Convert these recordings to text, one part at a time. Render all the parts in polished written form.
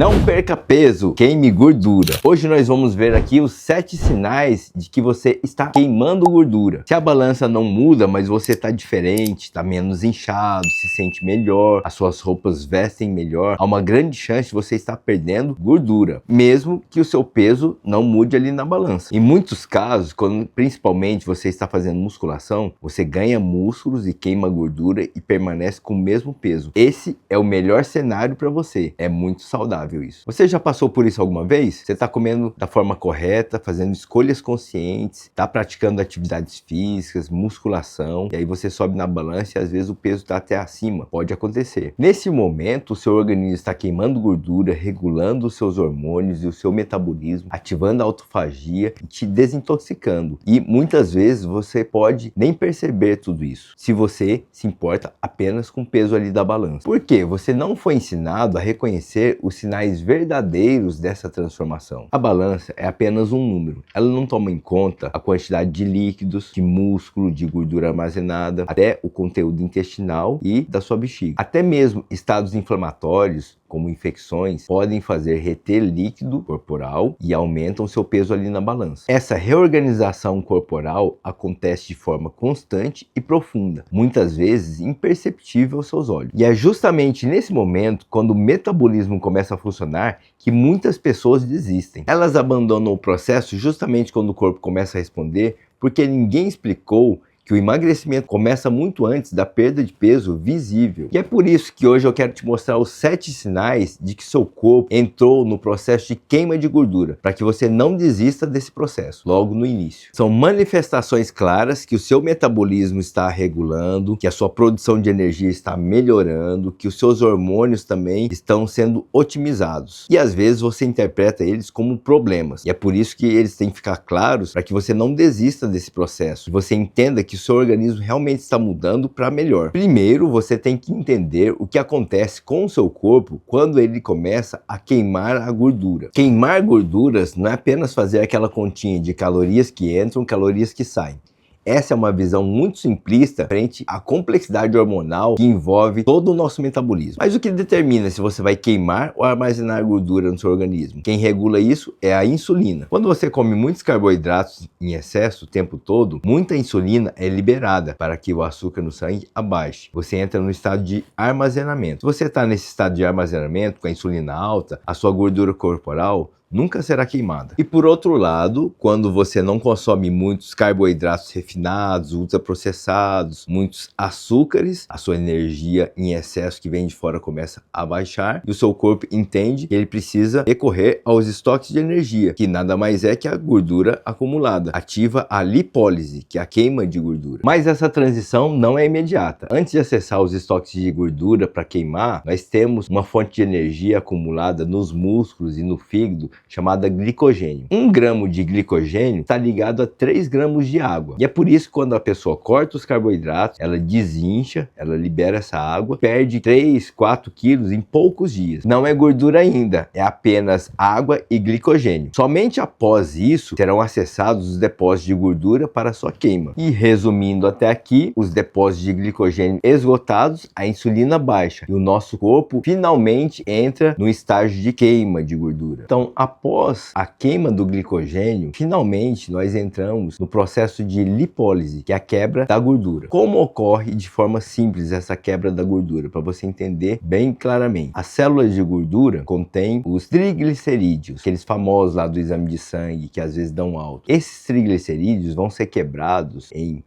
Não perca peso, queime gordura. Hoje nós vamos ver aqui os 7 sinais de que você está queimando gordura. Se a balança não muda, mas você está diferente, está menos inchado, se sente melhor, as suas roupas vestem melhor, há uma grande chance de você estar perdendo gordura, mesmo que o seu peso não mude ali na balança. Em muitos casos, quando principalmente você está fazendo musculação, você ganha músculos e queima gordura e permanece com o mesmo peso. Esse é o melhor cenário para você. É muito saudável isso. Você já passou por isso alguma vez? Você está comendo da forma correta, fazendo escolhas conscientes, está praticando atividades físicas, musculação, e aí você sobe na balança e às vezes o peso está até acima. Pode acontecer. Nesse momento, o seu organismo está queimando gordura, regulando os seus hormônios e o seu metabolismo, ativando a autofagia e te desintoxicando. E muitas vezes você pode nem perceber tudo isso, se você se importa apenas com o peso ali da balança. Por quê? Você não foi ensinado a reconhecer os sinais verdadeiros dessa transformação. A balança é apenas um número. Ela não toma em conta a quantidade de líquidos, de músculo, de gordura armazenada, até o conteúdo intestinal e da sua bexiga. Até mesmo estados inflamatórios, como infecções, podem fazer reter líquido corporal e aumentam seu peso ali na balança. Essa reorganização corporal acontece de forma constante e profunda, muitas vezes imperceptível aos seus olhos. E é justamente nesse momento, quando o metabolismo começa a funcionar, que muitas pessoas desistem. Elas abandonam o processo justamente quando o corpo começa a responder, porque ninguém explicou que o emagrecimento começa muito antes da perda de peso visível. E é por isso que hoje eu quero te mostrar os 7 sinais de que seu corpo entrou no processo de queima de gordura, para que você não desista desse processo logo no início. São manifestações claras que o seu metabolismo está regulando, que a sua produção de energia está melhorando, que os seus hormônios também estão sendo otimizados. E às vezes você interpreta eles como problemas. E é por isso que eles têm que ficar claros, para que você não desista desse processo. Que você entenda que o seu organismo realmente está mudando para melhor. Primeiro, você tem que entender o que acontece com o seu corpo quando ele começa a queimar a gordura. Queimar gorduras não é apenas fazer aquela continha de calorias que entram, calorias que saem. Essa é uma visão muito simplista frente à complexidade hormonal que envolve todo o nosso metabolismo. Mas o que determina se você vai queimar ou armazenar gordura no seu organismo? Quem regula isso é a insulina. Quando você come muitos carboidratos em excesso o tempo todo, muita insulina é liberada para que o açúcar no sangue abaixe. Você entra no estado de armazenamento. Se você está nesse estado de armazenamento com a insulina alta, a sua gordura corporal nunca será queimada. E por outro lado, quando você não consome muitos carboidratos refinados, ultraprocessados, muitos açúcares, a sua energia em excesso que vem de fora começa a baixar e o seu corpo entende que ele precisa recorrer aos estoques de energia, que nada mais é que a gordura acumulada. Ativa a lipólise, que é a queima de gordura. Mas essa transição não é imediata. Antes de acessar os estoques de gordura para queimar, nós temos uma fonte de energia acumulada nos músculos e no fígado, chamada glicogênio. 1 gramo de glicogênio está ligado a 3 gramas de água. E é por isso que quando a pessoa corta os carboidratos, ela desincha, ela libera essa água, perde 3, 4 quilos em poucos dias. Não é gordura ainda, é apenas água e glicogênio. Somente após isso, serão acessados os depósitos de gordura para sua queima. E resumindo até aqui, os depósitos de glicogênio esgotados, a insulina baixa e o nosso corpo finalmente entra no estágio de queima de gordura. Então, após a queima do glicogênio, finalmente nós entramos no processo de lipólise, que é a quebra da gordura. Como ocorre de forma simples essa quebra da gordura? Para você entender bem claramente. As células de gordura contêm os triglicerídeos, aqueles famosos lá do exame de sangue que às vezes dão alto. Esses triglicerídeos vão ser quebrados em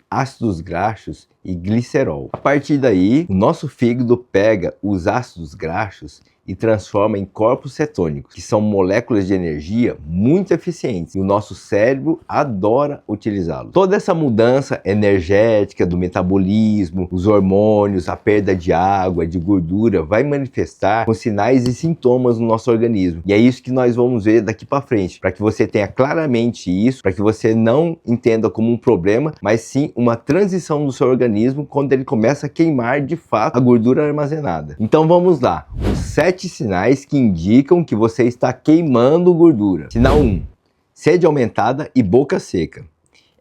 ácidos graxos e glicerol. A partir daí, o nosso fígado pega os ácidos graxos e transforma em corpos cetônicos, que são moléculas de energia muito eficientes, e o nosso cérebro adora utilizá-los. Toda essa mudança energética do metabolismo, os hormônios, a perda de água, de gordura, vai manifestar com sinais e sintomas no nosso organismo. E é isso que nós vamos ver daqui para frente, para que você tenha claramente isso, para que você não entenda como um problema, mas sim uma transição do seu organismo quando ele começa a queimar de fato a gordura armazenada. Então vamos lá, os 7 sinais que indicam que você está queimando gordura. Sinal 1. Sede aumentada e boca seca.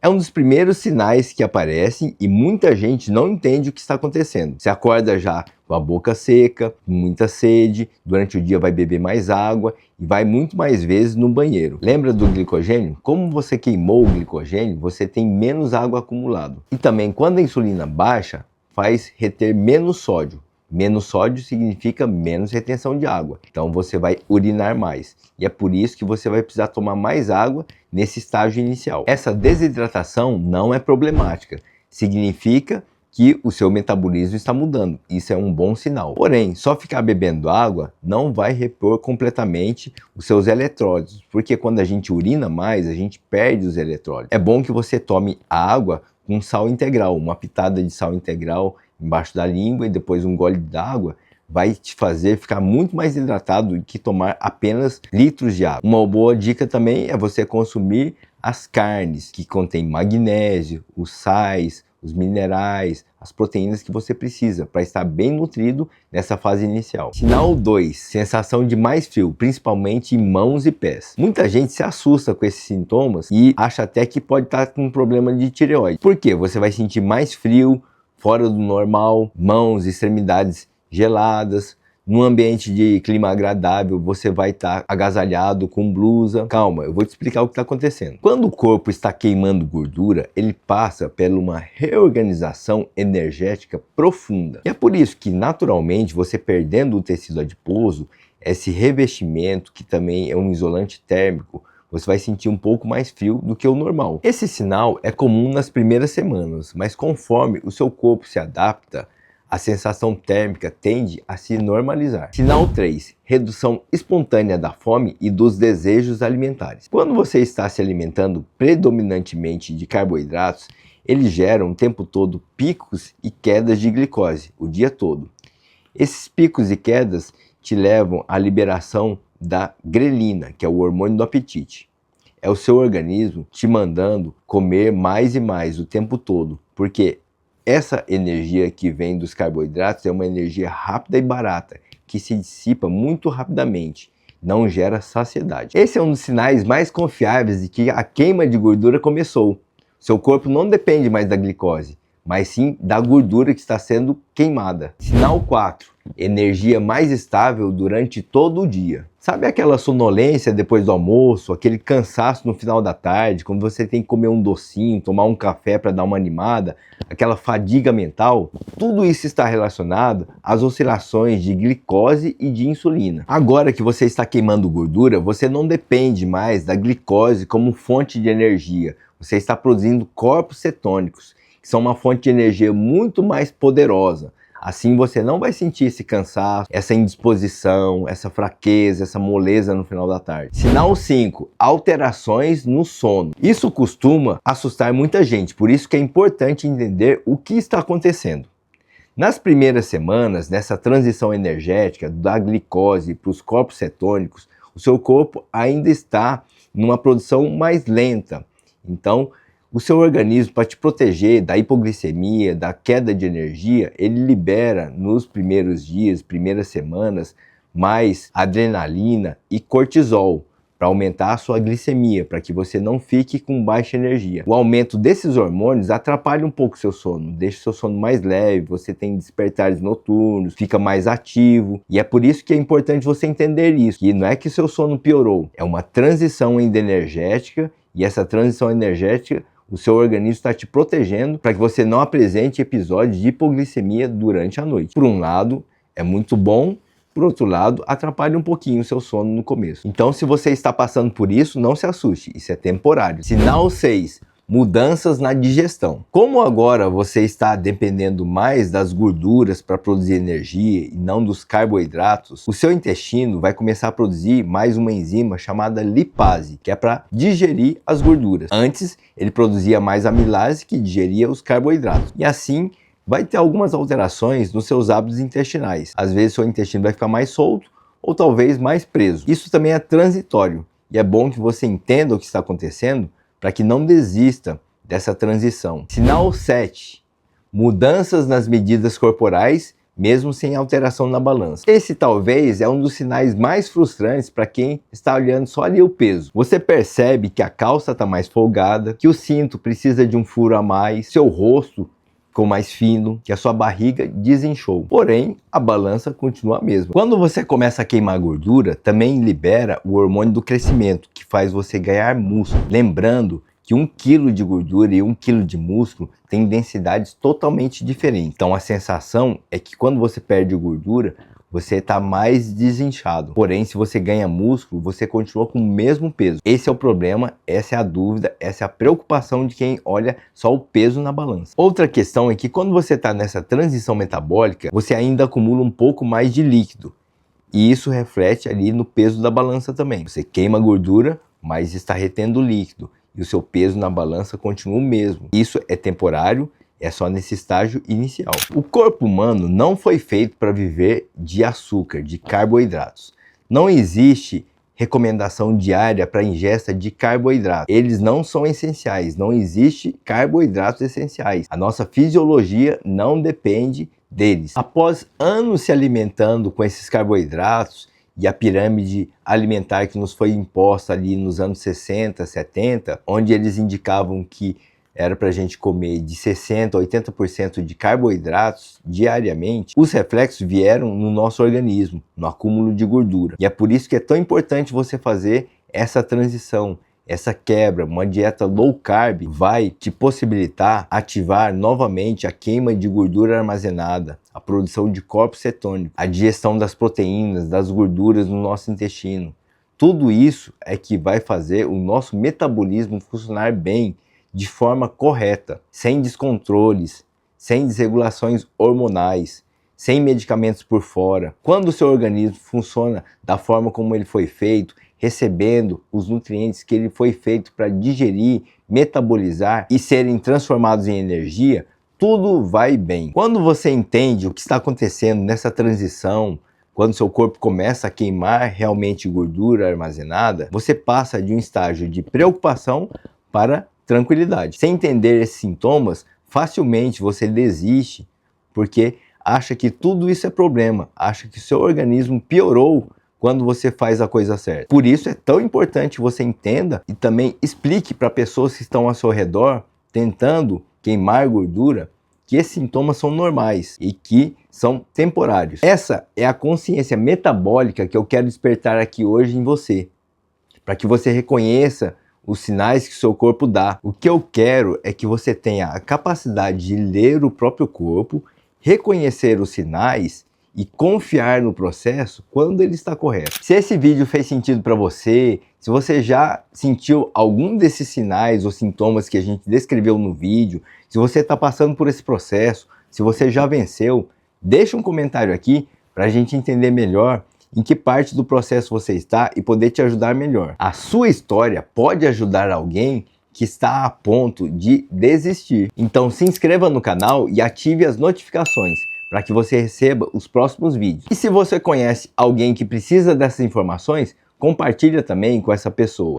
É um dos primeiros sinais que aparecem e muita gente não entende o que está acontecendo. Você acorda já com a boca seca, com muita sede, durante o dia vai beber mais água e vai muito mais vezes no banheiro. Lembra do glicogênio? Como você queimou o glicogênio, você tem menos água acumulado. E também quando a insulina baixa, faz reter menos sódio. Menos sódio significa menos retenção de água. Então você vai urinar mais. E é por isso que você vai precisar tomar mais água nesse estágio inicial. Essa desidratação não é problemática. Significa que o seu metabolismo está mudando. Isso é um bom sinal. Porém, só ficar bebendo água não vai repor completamente os seus eletrólitos. Porque quando a gente urina mais, a gente perde os eletrólitos. É bom que você tome água com sal integral, uma pitada de sal integral embaixo da língua e depois um gole d'água, vai te fazer ficar muito mais hidratado do que tomar apenas litros de água. Uma boa dica também é você consumir as carnes que contêm magnésio, os sais, os minerais, as proteínas que você precisa para estar bem nutrido nessa fase inicial. Sinal 2, sensação de mais frio, principalmente em mãos e pés. Muita gente se assusta com esses sintomas e acha até que pode estar com um problema de tireoide. Por quê? Você vai sentir mais frio, fora do normal, mãos, extremidades geladas. Num ambiente de clima agradável, você vai estar agasalhado com blusa. Calma, eu vou te explicar o que está acontecendo. Quando o corpo está queimando gordura, ele passa por uma reorganização energética profunda. E é por isso que, naturalmente, você perdendo o tecido adiposo, esse revestimento, que também é um isolante térmico, você vai sentir um pouco mais frio do que o normal. Esse sinal é comum nas primeiras semanas, mas conforme o seu corpo se adapta, a sensação térmica tende a se normalizar. Sinal 3. Redução espontânea da fome e dos desejos alimentares. Quando você está se alimentando predominantemente de carboidratos, eles geram o tempo todo picos e quedas de glicose, o dia todo. Esses picos e quedas te levam à liberação da grelina, que é o hormônio do apetite. É o seu organismo te mandando comer mais e mais o tempo todo, porque essa energia que vem dos carboidratos é uma energia rápida e barata, que se dissipa muito rapidamente, não gera saciedade. Esse é um dos sinais mais confiáveis de que a queima de gordura começou. Seu corpo não depende mais da glicose, mas sim da gordura que está sendo queimada. Sinal 4. Energia mais estável durante todo o dia. Sabe aquela sonolência depois do almoço, aquele cansaço no final da tarde, quando você tem que comer um docinho, tomar um café para dar uma animada, aquela fadiga mental? Tudo isso está relacionado às oscilações de glicose e de insulina. Agora que você está queimando gordura, você não depende mais da glicose como fonte de energia. Você está produzindo corpos cetônicos, que são uma fonte de energia muito mais poderosa. Assim você não vai sentir esse cansaço, essa indisposição, essa fraqueza, essa moleza no final da tarde. Sinal 5. Alterações no sono. Isso costuma assustar muita gente, por isso que é importante entender o que está acontecendo. Nas primeiras semanas, nessa transição energética da glicose para os corpos cetônicos, o seu corpo ainda está numa produção mais lenta. Então, o seu organismo, para te proteger da hipoglicemia, da queda de energia, ele libera nos primeiros dias, primeiras semanas, mais adrenalina e cortisol para aumentar a sua glicemia, para que você não fique com baixa energia. O aumento desses hormônios atrapalha um pouco o seu sono, deixa o seu sono mais leve, você tem despertares noturnos, fica mais ativo, e é por isso que é importante você entender isso, que não é que o seu sono piorou, é uma transição ainda energética, e essa transição energética o seu organismo está te protegendo para que você não apresente episódios de hipoglicemia durante a noite. Por um lado, é muito bom, por outro lado, atrapalha um pouquinho o seu sono no começo. Então, se você está passando por isso, não se assuste, isso é temporário. Sinal 6. Mudanças na digestão. Como agora você está dependendo mais das gorduras para produzir energia e não dos carboidratos, o seu intestino vai começar a produzir mais uma enzima chamada lipase, que é para digerir as gorduras. Antes, ele produzia mais amilase, que digeria os carboidratos. E assim, vai ter algumas alterações nos seus hábitos intestinais. Às vezes, seu intestino vai ficar mais solto ou talvez mais preso. Isso também é transitório e é bom que você entenda o que está acontecendo para que não desista dessa transição. Sinal 7. Mudanças nas medidas corporais, mesmo sem alteração na balança. Esse talvez é um dos sinais mais frustrantes para quem está olhando só ali o peso. Você percebe que a calça está mais folgada, que o cinto precisa de um furo a mais, seu rosto ficou mais fino, que a sua barriga desinchou. Porém, a balança continua a mesma. Quando você começa a queimar gordura, também libera o hormônio do crescimento, que faz você ganhar músculo. Lembrando que 1 kg de gordura e 1 kg de músculo tem densidades totalmente diferentes. Então a sensação é que quando você perde gordura, você está mais desinchado. Porém, se você ganha músculo, você continua com o mesmo peso. Esse é o problema, essa é a dúvida, essa é a preocupação de quem olha só o peso na balança. Outra questão é que quando você está nessa transição metabólica, você ainda acumula um pouco mais de líquido. E isso reflete ali no peso da balança também. Você queima gordura, mas está retendo líquido. E o seu peso na balança continua o mesmo. Isso é temporário, é só nesse estágio inicial. O corpo humano não foi feito para viver de açúcar, de carboidratos. Não existe recomendação diária para ingesta de carboidratos. Eles não são essenciais, não existe carboidratos essenciais. A nossa fisiologia não depende deles. Após anos se alimentando com esses carboidratos, e a pirâmide alimentar que nos foi imposta ali nos anos 60, 70, onde eles indicavam que era para a gente comer de 60% a 80% de carboidratos diariamente, os reflexos vieram no nosso organismo, no acúmulo de gordura. E é por isso que é tão importante você fazer essa transição, essa quebra. Uma dieta low carb vai te possibilitar ativar novamente a queima de gordura armazenada, a produção de corpos cetônicos, a digestão das proteínas, das gorduras no nosso intestino. Tudo isso é que vai fazer o nosso metabolismo funcionar bem, de forma correta, sem descontroles, sem desregulações hormonais, sem medicamentos por fora. Quando o seu organismo funciona da forma como ele foi feito, recebendo os nutrientes que ele foi feito para digerir, metabolizar e serem transformados em energia, tudo vai bem. Quando você entende o que está acontecendo nessa transição, quando seu corpo começa a queimar realmente gordura armazenada, você passa de um estágio de preocupação para tranquilidade. Sem entender esses sintomas, facilmente você desiste, porque acha que tudo isso é problema, acha que seu organismo piorou quando você faz a coisa certa. Por isso é tão importante que você entenda e também explique para pessoas que estão ao seu redor, tentando queimar gordura, que esses sintomas são normais e que são temporários. Essa é a consciência metabólica que eu quero despertar aqui hoje em você, para que você reconheça os sinais que o seu corpo dá. O que eu quero é que você tenha a capacidade de ler o próprio corpo, reconhecer os sinais e confiar no processo quando ele está correto. Se esse vídeo fez sentido para você, se você já sentiu algum desses sinais ou sintomas que a gente descreveu no vídeo, se você está passando por esse processo, se você já venceu, deixa um comentário aqui para a gente entender melhor em que parte do processo você está e poder te ajudar melhor. A sua história pode ajudar alguém que está a ponto de desistir. Então se inscreva no canal e ative as notificações para que você receba os próximos vídeos. E se você conhece alguém que precisa dessas informações, compartilha também com essa pessoa.